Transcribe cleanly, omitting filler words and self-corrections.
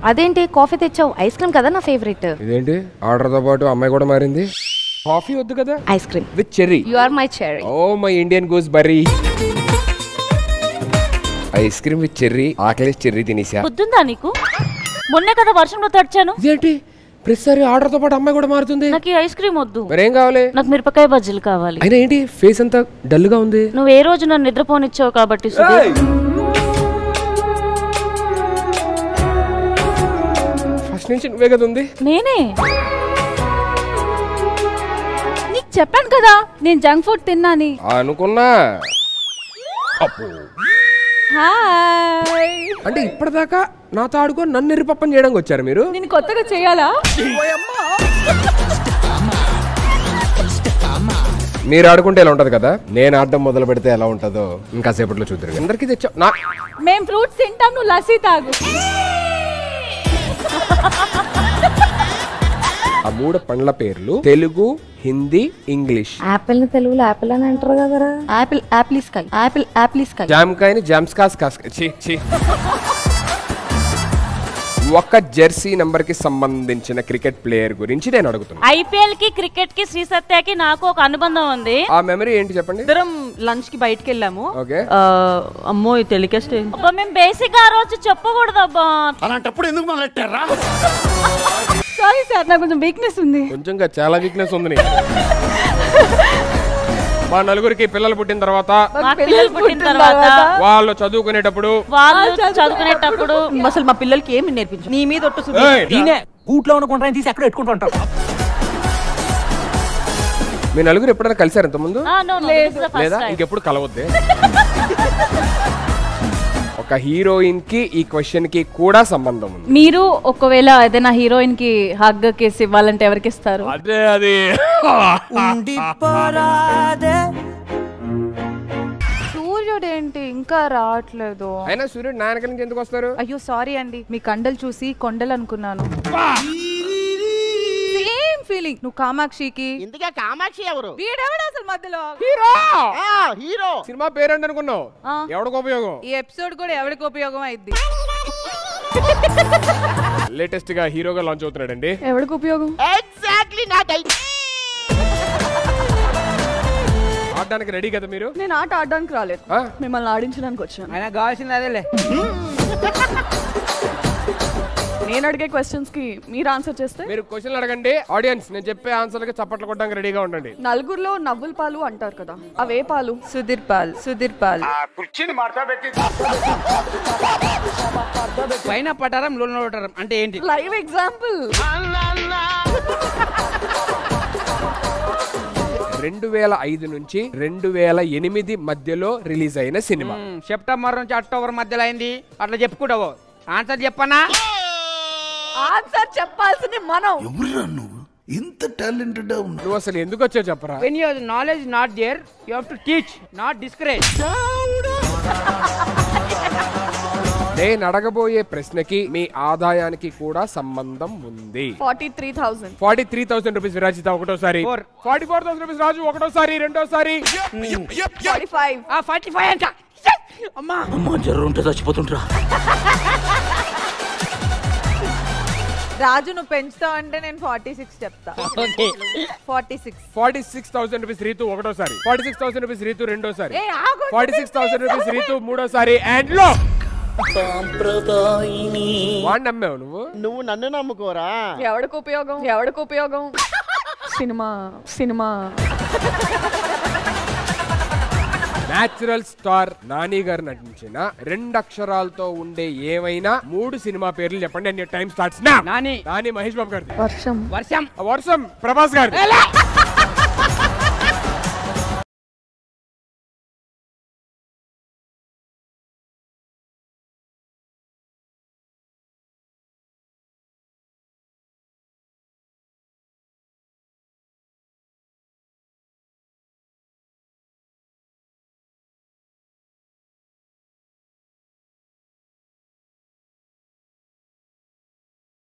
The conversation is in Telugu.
అదేంటి కాఫీ తెచ్చావు? ఐస్ క్రీమ్ కదా నా ఫేవరెట్. ఇదేంటి ఆర్డర్ తో పాటు అమ్మాయి కూడా మారింది? కాఫీ వద్దు కదా, ice cream with cherry. You are my cherry. Oh my Indian gooseberry. Ice cream with cherry. ఆకలేసి చెర్రీ తినేసా. బుద్ధుందా నీకు? మొన్నే కదా వర్షంలో తడిచాను. ఇదేంటి ప్రతిసారి ఆర్డర్ తో పాటు అమ్మాయి కూడా మారుతుంది? నాకు ఐస్ క్రీమ్ వద్దు. మరేం కావాలి? నాకు మిరపకాయ బజ్జీలు కావాలి. అయినా ఏంటి ఫేస్ అంతా డల్ గా ఉంది? నువ్వు ఏ రోజు నన్ను నిద్రపోనిచ్చావు కాబట్టి. ఫస్ట్ నుంచి నువ్వే కదా ఉంది. నేనే నీకు చెప్పాను కదా నేను జంక్ ఫుడ్ తిన్నాని. అనుకున్నా. హాయ్. అంటే ఇప్పటిదాకా నాతో ఆడుకొని నన్ను ఎర్రిపప్పని చేయడానికి వచ్చారు మీరు? నేను కొత్తగా చేయాలా? మీరు ఆడుకుంటే ఎలా ఉంటది కదా, నేను ఆడడం మొదలు పెడితే ఎలా ఉంటుందో ఇంకా సేపట్లో చూద్దరు. అందరికి తెచ్చా. మేము ఫ్రూట్స్ తింటాం, నువ్వు లస్సీ తాగు. ఆ 3 పండ్ల పేర్లు తెలుగు, హిందీ, ఇంగ్లీష్. యాపిల్ ని తెలుగులో యాపిల్ అని అంటారు కదరా. యాపిల్ యాపిల్స్కాయ్. యాపిల్ యాపిల్స్కాయ్. జామకాయని జామ్స్కాస్ కాస్. ఒక జెర్సీ నంబర్ కి సంబంధించిన క్రికెట్ ప్లేయర్ గురించి నేను అడుగుతున్నా. ఐపీఎల్ కి క్రికెట్ కి శ్రీ సత్యకి నాకు ఒక అనుబంధం ఉంది. ఆ మెమరీ ఏంటి చెప్పండి. ఇద్దరం లంచ్ కి బయటకి వెళ్ళాము. ఓకే. అమ్మో ఈ టెలికాస్ట్ అబ్బా మేము బేసిక్ ఆ రోజు చెప్పకూడదు అబ్బా. అలాంటప్పుడు ఎందుకు మొదలెట్టారా? సారీ సార్, నాకు కొంచెం వీక్నెస్ ఉంది. కొంచెంగా చాలా వీక్నెస్ ఉంది నీకు. మా నలుగురికి పిల్లలు పుట్టిన తర్వాత, వాళ్ళు చదువుకునేటప్పుడు అసలు మా పిల్లలకి ఏమి నేర్పించు. నీ మీద ఒట్టు కూట్లో ఉన్న తీసి అక్కడ పెట్టుకుంటూ ఉంటాం. మీ నలుగురు ఎప్పుడైనా కలిసారు ఇంతకుముందు? లేదా ఇంకెప్పుడు కలవద్దే. ఒక హీరోయిన్ కి ఈ క్వశ్చన్ కి కూడా సంబంధం ఉంది. మీరు ఒకవేళ ఏదైనా హీరోయిన్ కి హగ్ కేసి ఇవ్వాలంటే ఎవరికి ఇస్తారు? అదే అది సూర్యుడు ఏంటి ఇంకా రావట్లేదు? అయినా సూర్యుడు నా వెనక నుంచి ఎందుకు వస్తారు? అయ్యో సారీ అండి, మీ కండలు చూసి కొండలు అనుకున్నాను. Same feeling. నువ్వు కామాక్షికి. ఇంతగా కామాక్షి ఎవరు? వీడెవడు అసలు మధ్యలో? హీరో. సినిమా పేరేంటి అనుకున్నావు? ఎవడికి ఉపయోగం? ఈ ఎపిసోడ్ కూడా ఎవరికి ఉపయోగం అయింది? లేటెస్ట్ గా హీరోగా లాంచ్ అవుతున్నాడండి. ఎవరికి ఉపయోగం? ఎగ్జాక్ట్లీ నాకైతే. ఆడడానికి రెడీ కదా మీరు? నేను ఆట ఆడడానికి రాలేదు, మిమ్మల్ని ఆడించడానికి వచ్చాను. ఆయన కావాల్సింది అదేలే. నేను అడిగే క్వశ్చన్స్ కి మీరు ఆన్సర్ చేస్తే? మీరు క్వశ్చన్లు అడగండి, ఆడియన్స్ నేను చెప్పే ఆన్సర్లకి చప్పట్లు కొట్టడానికి రెడీగా ఉండండి. నలుగురులో నవ్వుల పాలు అంటారు కదా, అవే పాలు? సుధీర్ పాల్. సుధీర్ పాల్. పైన పటారం లోన పటారం అంటే ఏంటి? Live example. 2005 నుంచి 2008 మధ్యలో రిలీజ్ అయిన సినిమా. సెప్టెంబర్ నుంచి అక్టోబర్ మధ్యలో అయింది. అట్లా చెప్పుకుంటావు. ఆన్సర్ చెప్పనా? ఆన్సర్ చెప్పాల్సింది మనం. ఎవరురా నువ్వు? ఇంత టాలెంటెడ్ గా ఉన్నావు. నువ్వు అసలు ఎందుకు వచ్చావు చెప్పరా? When your knowledge not there, you have to teach, not discourage. నేను అడగబోయే ప్రశ్నకి మీ ఆదాయానికి కూడా సంబంధం ఉంది. 43,000. 43,000 రూపీస్ విరాజిత ఒకటోసారి. 44,000 రూపీస్ రాజు ఒకటోసారి, రెండోసారి. 45. 45 అంట. అమ్మా అమ్మా జ్వరం ఉంటే చచ్చిపోతుంటరా. రాజు నువ్వు పెంచుతావు అంటే నేను 46 చెప్తా. 46,000 రూపీస్ రీతు ఒకటోసారి. 46,000 రూపీస్ రీతు రెండోసారి. 46,000 రూపీస్ రీతు మూడోసారి. అండ్ లో వాడిని నమ్మావు నువ్వు. నువ్వు నన్ను నమ్ముకోరా. ఎవడికి ఉపయోగం? ఎవడికి ఉపయోగం? Cinema cinema. Natural star Nani గారు నటించిన 2 అక్షరాలతో ఉండే ఏవైనా 3 సినిమా పేర్లు చెప్పండి. And time starts now. Nani. Nani Mahesh Babu గారిది. వర్షం. వర్షం. వర్షం ప్రభాస్ గారిది.